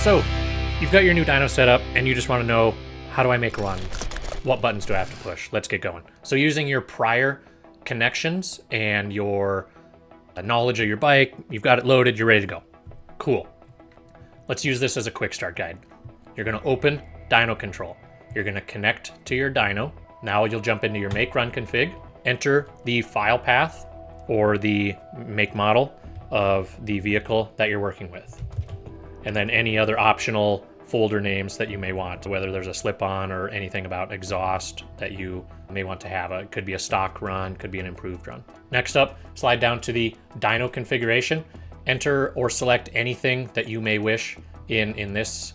So you've got your new dyno set up and you just want to know, how do I make a run? What buttons do I have to push? Let's get going. So using your prior connections and your knowledge of your bike, you've got it loaded, you're ready to go. Cool. Let's use this as a quick start guide. You're going to open dyno control. You're going to connect to your dyno. Now you'll jump into your make run config, enter the file path or the make model of the vehicle that you're working with, and then any other optional folder names that you may want, whether there's a slip-on or anything about exhaust that you may want to have. It could be a stock run, could be an improved run. Next up, slide down to the dyno configuration, enter or select anything that you may wish in this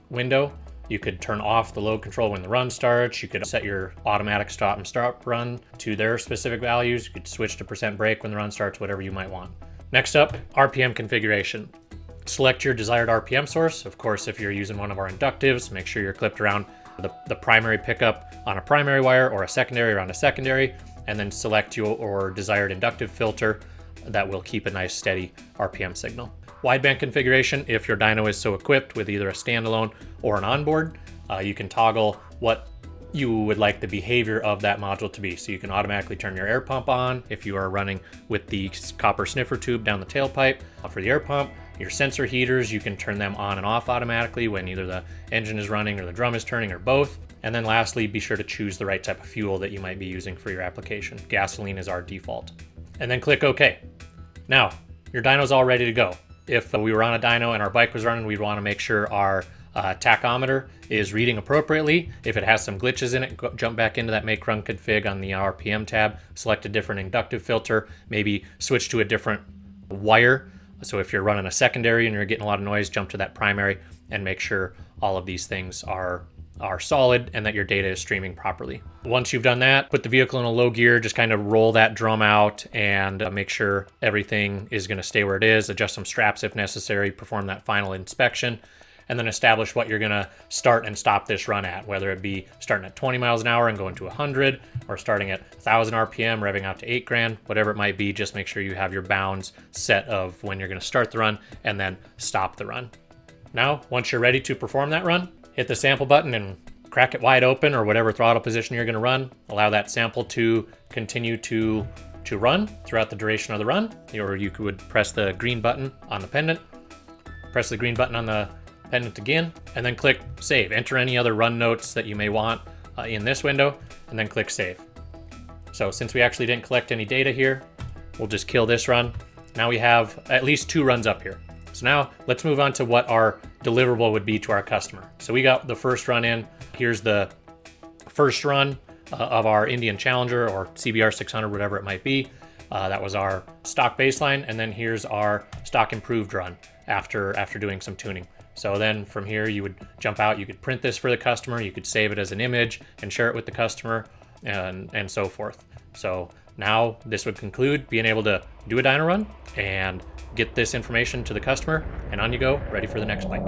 window. You could turn off the load control when the run starts. You could set your automatic stop and start run to their specific values. You could switch to % brake when the run starts, whatever you might want. Next up, RPM configuration. Select your desired RPM source. Of course, if you're using one of our inductives, make sure you're clipped around the primary pickup on a primary wire or a secondary around a secondary, and then select your desired inductive filter that will keep a nice steady RPM signal. Wideband configuration, if your dyno is so equipped with either a standalone or an onboard, you can toggle what you would like the behavior of that module to be. So you can automatically turn your air pump on if you are running with the copper sniffer tube down the tailpipe for the air pump. Your sensor heaters, you can turn them on and off automatically when either the engine is running or the drum is turning or both. And then lastly, be sure to choose the right type of fuel that you might be using for your application. Gasoline is our default. And then click OK. Now, your dyno's all ready to go. If we were on a dyno and our bike was running, we'd want to make sure our tachometer is reading appropriately. If it has some glitches in it, jump back into that make run config on the RPM tab, select a different inductive filter, maybe switch to a different wire. So if you're running a secondary and you're getting a lot of noise, jump to that primary and make sure all of these things are solid and that your data is streaming properly. Once you've done that, put the vehicle in a low gear, just kind of roll that drum out and make sure everything is going to stay where it is, adjust some straps if necessary, perform that final inspection, and then establish what you're going to start and stop this run at, whether it be starting at 20 miles an hour and going to 100, or starting at 1,000 RPM, revving out to 8 grand, whatever it might be. Just make sure you have your bounds set of when you're going to start the run and then stop the run. Now, once you're ready to perform that run, hit the sample button and crack it wide open, or whatever throttle position you're going to run. Allow that sample to continue to run throughout the duration of the run, or you could press the green button on the pendant, press the green button on the pendant again, and then click save. Enter any other run notes that you may want in this window, and then click save. So since we actually didn't collect any data here, we'll just kill this run. Now we have at least 2 runs up here. So now let's move on to what our deliverable would be to our customer. So we got the first run in. Here's the first run of our Indian Challenger or CBR 600, whatever it might be. That was our stock baseline, and then here's our stock improved run after doing some tuning. So then from here, you would jump out, you could print this for the customer, you could save it as an image and share it with the customer, and so forth. So now this would conclude being able to do a dyno run and get this information to the customer, and on you go, ready for the next bike.